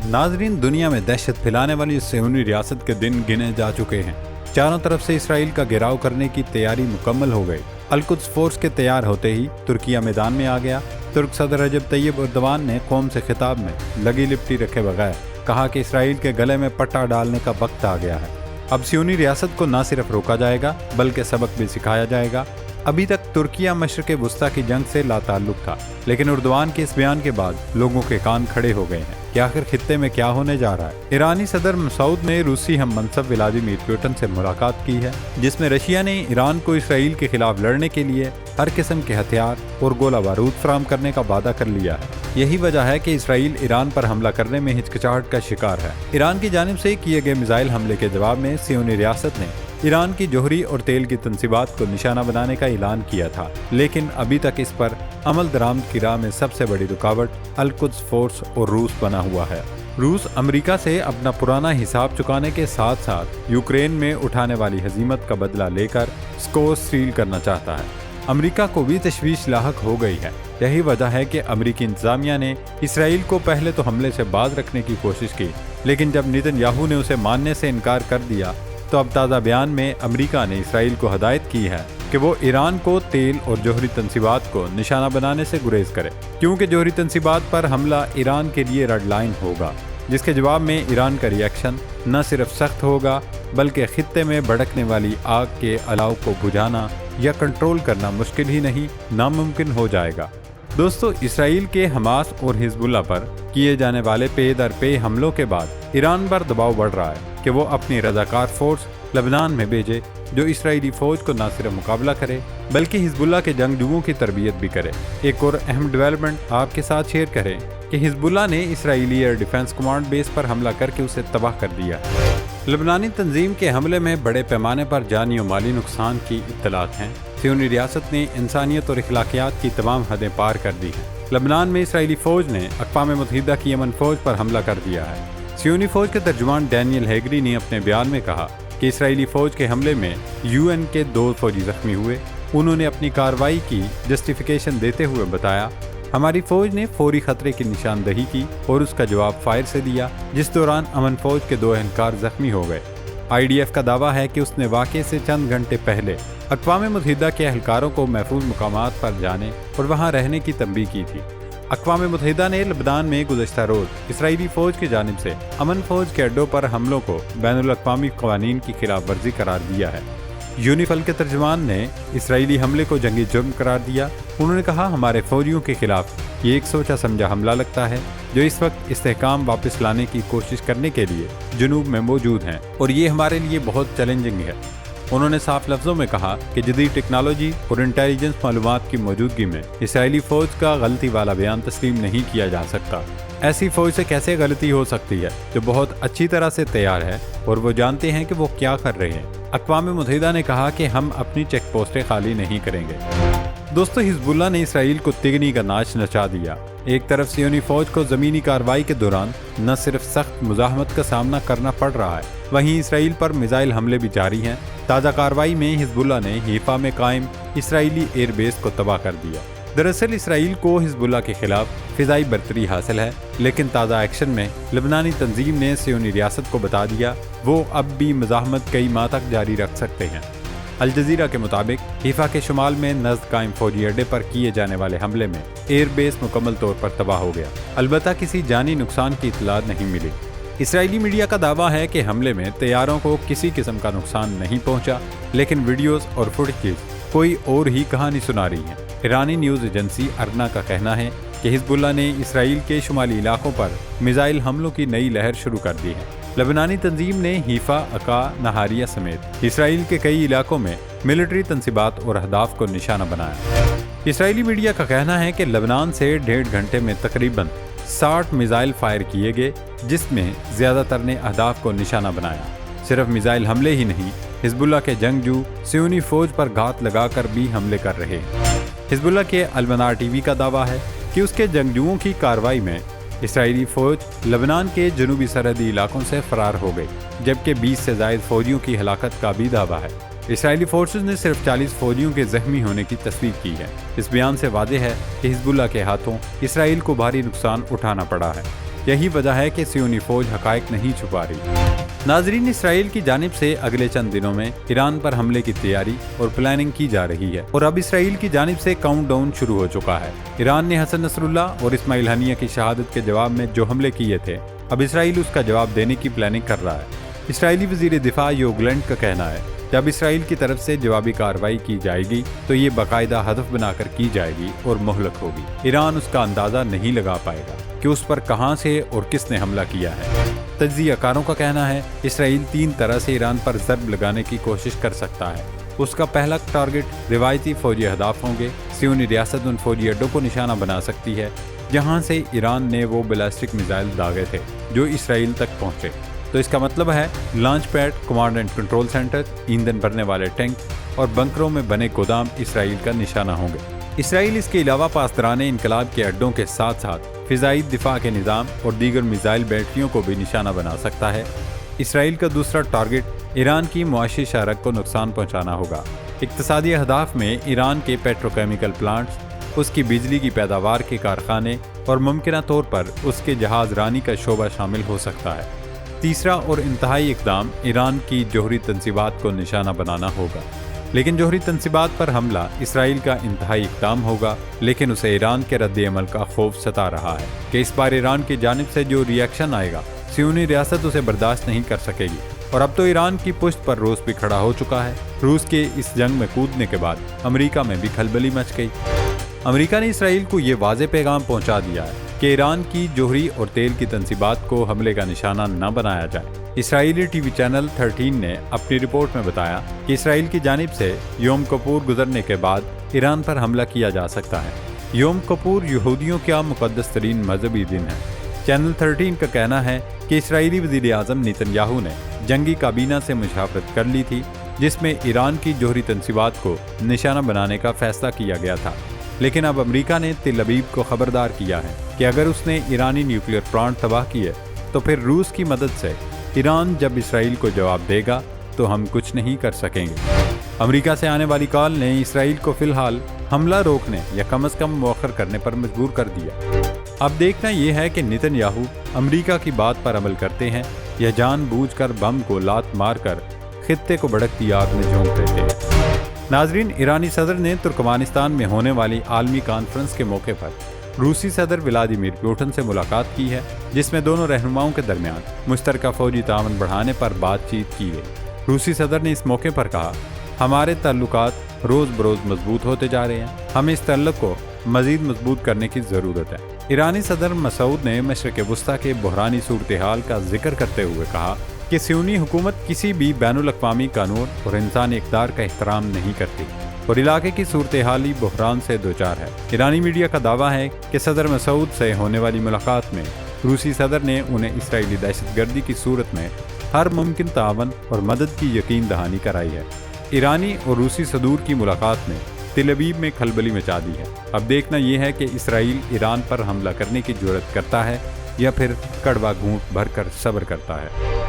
ناظرین، دنیا میں دہشت پھیلانے والی صہیونی ریاست کے دن گنے جا چکے ہیں۔ چاروں طرف سے اسرائیل کا گھیراؤ کرنے کی تیاری مکمل ہو گئی۔ القدس فورس کے تیار ہوتے ہی ترکیہ میدان میں آ گیا۔ ترک صدر رجب طیب اردوان نے قوم سے خطاب میں لگی لپٹی رکھے بغیر کہا کہ اسرائیل کے گلے میں پٹا ڈالنے کا وقت آ گیا ہے۔ اب صہیونی ریاست کو نہ صرف روکا جائے گا بلکہ سبق بھی سکھایا جائے گا۔ ابھی تک ترکیہ مشرق وسطیٰ کی جنگ سے لا تعلق تھا، لیکن اردوان کے اس بیان کے بعد لوگوں کے کان کھڑے ہو گئے ہیں کہ آخر خطے میں کیا ہونے جا رہا ہے۔ ایرانی صدر مسعود نے روسی ہم منصب ولادیمیر پوٹن سے ملاقات کی ہے، جس میں رشیا نے ایران کو اسرائیل کے خلاف لڑنے کے لیے ہر قسم کے ہتھیار اور گولہ بارود فراہم کرنے کا وعدہ کر لیا ہے۔ یہی وجہ ہے کہ اسرائیل ایران پر حملہ کرنے میں ہچکچاہٹ کا شکار ہے۔ ایران کی جانب سے کیے گئے میزائل حملے کے جواب میں صہیونی ریاست نے ایران کی جوہری اور تیل کی تنصیبات کو نشانہ بنانے کا اعلان کیا تھا، لیکن ابھی تک اس پر عمل درآمد کی راہ میں سب سے بڑی رکاوٹ القدس فورس اور روس بنا ہوا ہے۔ روس امریکہ سے اپنا پرانا حساب چکانے کے ساتھ ساتھ یوکرین میں اٹھانے والی ہزیمت کا بدلہ لے کر اسکور سیل کرنا چاہتا ہے۔ امریکہ کو بھی تشویش لاحق ہو گئی ہے۔ یہی وجہ ہے کہ امریکی انتظامیہ نے اسرائیل کو پہلے تو حملے سے باز رکھنے کی کوشش کی، لیکن جب نیتن یاہو نے اسے ماننے سے انکار کر دیا تو اب تازہ بیان میں امریکہ نے اسرائیل کو ہدایت کی ہے کہ وہ ایران کو تیل اور جوہری تنصیبات کو نشانہ بنانے سے گریز کرے، کیونکہ جوہری تنصیبات پر حملہ ایران کے لیے ریڈ لائن ہوگا، جس کے جواب میں ایران کا ری ایکشن نہ صرف سخت ہوگا بلکہ خطے میں بھڑکنے والی آگ کے الاؤ کو بجھانا یا کنٹرول کرنا مشکل ہی نہیں ناممکن ہو جائے گا۔ دوستو، اسرائیل کے حماس اور حزب اللہ پر کیے جانے والے پے در پے حملوں کے بعد ایران پر دباؤ بڑھ رہا ہے کہ وہ اپنی رضاکار فورس لبنان میں بھیجے جو اسرائیلی فوج کو نہ صرف مقابلہ کرے بلکہ حزب اللہ کے جنگجوؤں کی تربیت بھی کرے۔ ایک اور اہم ڈیولپمنٹ آپ کے ساتھ شیئر کریں کہ حزب اللہ نے اسرائیلی ایئر ڈیفنس کمانڈ بیس پر حملہ کر کے اسے تباہ کر دیا۔ لبنانی تنظیم کے حملے میں بڑے پیمانے پر جانی و مالی نقصان کی اطلاعات ہیں۔ صہیونی ریاست نے انسانیت اور اخلاقیات کی تمام حدیں پار کر دی ہیں۔ لبنان میں اسرائیلی فوج نے اقوام متحدہ کی یمن فوج پر حملہ کر دیا ہے۔ صہیونی فوج کے ترجمان ڈینیل ہیگری نے اپنے بیان میں کہا کہ اسرائیلی فوج کے حملے میں UN کے 2 فوجی زخمی ہوئے۔ انہوں نے اپنی کارروائی کی جسٹیفیکیشن دیتے ہوئے بتایا، ہماری فوج نے فوری خطرے کی نشاندہی کی اور اس کا جواب فائر سے دیا، جس دوران امن فوج کے 2 اہلکار زخمی ہو گئے۔ IDF کا دعویٰ ہے کہ اس نے واقعے سے چند گھنٹے پہلے اقوام متحدہ کے اہلکاروں کو محفوظ مقامات پر جانے اور وہاں رہنے کی تنبیہ کی تھی۔ اقوام متحدہ نے لبنان میں گزشتہ روز اسرائیلی فوج کی جانب سے امن فوج کے اڈوں پر حملوں کو بین الاقوامی قوانین کی خلاف ورزی قرار دیا ہے۔ یونیفل کے ترجمان نے اسرائیلی حملے کو جنگی جرم قرار دیا۔ انہوں نے کہا، ہمارے فوجیوں کے خلاف یہ ایک سوچا سمجھا حملہ لگتا ہے جو اس وقت استحکام واپس لانے کی کوشش کرنے کے لیے جنوب میں موجود ہیں، اور یہ ہمارے لیے بہت چیلنجنگ ہے۔ انہوں نے صاف لفظوں میں کہا کہ جدید ٹیکنالوجی اور انٹیلیجنس معلومات کی موجودگی میں اسرائیلی فوج کا غلطی والا بیان تسلیم نہیں کیا جا سکتا۔ ایسی فوج سے کیسے غلطی ہو سکتی ہے جو بہت اچھی طرح سے تیار ہے اور وہ جانتے ہیں کہ وہ کیا کر رہے ہیں۔ اقوام متحدہ نے کہا کہ ہم اپنی چیک پوسٹیں خالی نہیں کریں گے۔ دوستو، حزب اللہ نے اسرائیل کو تگنی کا ناچ نچا دیا۔ ایک طرف صہیونی فوج کو زمینی کارروائی کے دوران نہ صرف سخت مزاحمت کا سامنا کرنا پڑ رہا ہے، وہیں اسرائیل پر میزائل حملے بھی جاری ہیں۔ تازہ کارروائی میں حزب اللہ نے حیفا میں قائم اسرائیلی ایئر بیس کو تباہ کر دیا۔ دراصل اسرائیل کو حزب اللہ کے خلاف فضائی برتری حاصل ہے، لیکن تازہ ایکشن میں لبنانی تنظیم نے صہیونی ریاست کو بتا دیا وہ اب بھی مزاحمت کئی ماہ تک جاری رکھ سکتے ہیں۔ الجزیرہ کے مطابق حیفا کے شمال میں نزد قائم فوجی اڈے پر کیے جانے والے حملے میں ایئر بیس مکمل طور پر تباہ ہو گیا، البتہ کسی جانی نقصان کی اطلاع نہیں ملی۔ اسرائیلی میڈیا کا دعویٰ ہے کہ حملے میں طیاروں کو کسی قسم کا نقصان نہیں پہنچا، لیکن ویڈیوز اور فوٹیجز کوئی اور ہی کہانی سنا رہی ہیں۔ ایرانی نیوز ایجنسی ارنا کا کہنا ہے کہ حزب اللہ نے اسرائیل کے شمالی علاقوں پر میزائل حملوں کی نئی لہر شروع کر دی ہے۔ لبنانی تنظیم نے حیفا، عقا، نہاریہ سمیت اسرائیل کے کئی علاقوں میں ملٹری تنصیبات اور اہداف کو نشانہ بنایا۔ اسرائیلی میڈیا کا کہنا ہے کہ لبنان سے 1.5 گھنٹے میں تقریباً 60 میزائل فائر کیے گئے، جس میں زیادہ تر نے اہداف کو نشانہ بنایا۔ صرف میزائل حملے ہی نہیں، حزب اللہ کے جنگجو صہیونی فوج پر گھات لگا کر بھی حملے کر رہے ہیں۔ حزب اللہ کے المنار ٹی وی کا دعویٰ ہے کہ اس کے جنگجوؤں کی کارروائی میں اسرائیلی فوج لبنان کے جنوبی سرحدی علاقوں سے فرار ہو گئی، جبکہ 20 سے زائد فوجیوں کی ہلاکت کا بھی دعویٰ ہے۔ اسرائیلی فورسز نے صرف 40 فوجیوں کے زخمی ہونے کی تصدیق کی ہے۔ اس بیان سے واضح ہے کہ حزب اللہ کے ہاتھوں اسرائیل کو بھاری نقصان اٹھانا پڑا ہے۔ یہی وجہ ہے کہ صہیونی فوج حقائق نہیں چھپا رہی۔ ناظرین، اسرائیل کی جانب سے اگلے چند دنوں میں ایران پر حملے کی تیاری اور پلاننگ کی جا رہی ہے، اور اب اسرائیل کی جانب سے کاؤنٹ ڈاؤن شروع ہو چکا ہے۔ ایران نے حسن نصر اللہ اور اسماعیل ہنیہ کی شہادت کے جواب میں جو حملے کیے تھے، اب اسرائیل اس کا جواب دینے کی پلاننگ کر رہا ہے۔ اسرائیلی وزیر دفاع یوو گلینٹ کا کہنا ہے، جب اسرائیل کی طرف سے جوابی کارروائی کی جائے گی تو یہ باقاعدہ ہدف بنا کر کی جائے گی اور مہلک ہوگی۔ ایران اس کا اندازہ نہیں لگا پائے گا کہ اس پر کہاں سے اور کس نے حملہ کیا ہے۔ تجزیہ کاروں کا کہنا ہے، اسرائیل 3 طرح سے ایران پر ضرب لگانے کی کوشش کر سکتا ہے۔ اس کا پہلا ٹارگٹ روایتی فوجی اہداف ہوں گے۔ صہیونی ریاست ان فوجی اڈوں کو نشانہ بنا سکتی ہے جہاں سے ایران نے وہ بیلسٹک میزائل داغے تھے جو اسرائیل تک پہنچے۔ تو اس کا مطلب ہے launch pad, command and control centre, ایندھن بھرنے والے ٹینک اور بنکروں میں بنے گودام اسرائیل کا نشانہ ہوں گے۔ اسرائیل اس کے علاوہ پاسداران انقلاب کے اڈوں کے ساتھ ساتھ فضائی دفاع کے نظام اور دیگر میزائل بیٹریوں کو بھی نشانہ بنا سکتا ہے۔ اسرائیل کا دوسرا ٹارگٹ ایران کی معاشی شہرت کو نقصان پہنچانا ہوگا۔ اقتصادی اہداف میں ایران کے پیٹروکیمیکل پلانٹس، اس کی بجلی کی پیداوار کے کارخانے اور ممکنہ طور پر اس کے جہاز رانی کا شعبہ شامل ہو سکتا ہے۔ تیسرا اور انتہائی اقدام ایران کی جوہری تنصیبات کو نشانہ بنانا ہوگا۔ لیکن جوہری تنصیبات پر حملہ اسرائیل کا انتہائی اقدام ہوگا، لیکن اسے ایران کے رد عمل کا خوف ستا رہا ہے کہ اس بار ایران کی جانب سے جو ری ایکشن آئے گا، صہیونی ریاست اسے برداشت نہیں کر سکے گی۔ اور اب تو ایران کی پشت پر روس بھی کھڑا ہو چکا ہے۔ روس کے اس جنگ میں کودنے کے بعد امریکہ میں بھی کھلبلی مچ گئی۔ امریکہ نے اسرائیل کو یہ واضح پیغام پہنچا دیا ہے کہ ایران کی جوہری اور تیل کی تنصیبات کو حملے کا نشانہ نہ بنایا جائے۔ اسرائیلی ٹی وی چینل 13 نے اپنی رپورٹ میں بتایا کہ اسرائیل کی جانب سے یوم کپور گزرنے کے بعد ایران پر حملہ کیا جا سکتا ہے۔ یوم کپور یہودیوں کا مقدس ترین مذہبی دن ہے۔ چینل 13 کا کہنا ہے کہ اسرائیلی وزیر اعظم نیتن یاہو نے جنگی کابینہ سے مشاورت کر لی تھی، جس میں ایران کی جوہری تنصیبات کو نشانہ بنانے کا فیصلہ کیا گیا تھا۔ لیکن اب امریکہ نے تل ابیب کو خبردار کیا ہے کہ اگر اس نے ایرانی نیوکلیئر پلانٹ تباہ کیے تو پھر روس کی مدد سے ایران جب اسرائیل کو جواب دے گا تو ہم کچھ نہیں کر سکیں گے۔ امریکہ سے آنے والی کال نے اسرائیل کو فی الحال حملہ روکنے یا کم از کم مؤخر کرنے پر مجبور کر دیا۔ اب دیکھنا یہ ہے کہ نیتن یاہو امریکہ کی بات پر عمل کرتے ہیں یا جان بوجھ کر بم کو لات مار کر خطے کو بھڑکتی آگ میں جھونک دیتے ہیں۔ ناظرین، ایرانی صدر نے ترکمانستان میں ہونے والی عالمی کانفرنس کے موقع پر روسی صدر ولادیمیر پوٹن سے ملاقات کی ہے، جس میں دونوں رہنماؤں کے درمیان مشترکہ فوجی تعاون بڑھانے پر بات چیت کی گئی۔ روسی صدر نے اس موقع پر کہا، ہمارے تعلقات روز بروز مضبوط ہوتے جا رہے ہیں، ہمیں اس تعلق کو مزید مضبوط کرنے کی ضرورت ہے۔ ایرانی صدر مسعود نے مشرق وسطیٰ کے بحرانی صورتحال کا ذکر کرتے ہوئے کہا کہ صہیونی حکومت کسی بھی بین الاقوامی قانون اور انسانی اقدار کا احترام نہیں کرتی اور علاقے کی صورتحالی بحران سے دوچار ہے۔ ایرانی میڈیا کا دعویٰ ہے کہ صدر مسعود سے ہونے والی ملاقات میں روسی صدر نے انہیں اسرائیلی دہشت گردی کی صورت میں ہر ممکن تعاون اور مدد کی یقین دہانی کرائی ہے۔ ایرانی اور روسی صدور کی ملاقات نے تل ابیب میں کھلبلی مچا دی ہے۔ اب دیکھنا یہ ہے کہ اسرائیل ایران پر حملہ کرنے کی جرأت کرتا ہے یا پھر کڑوا گھونٹ بھر کر صبر کرتا ہے۔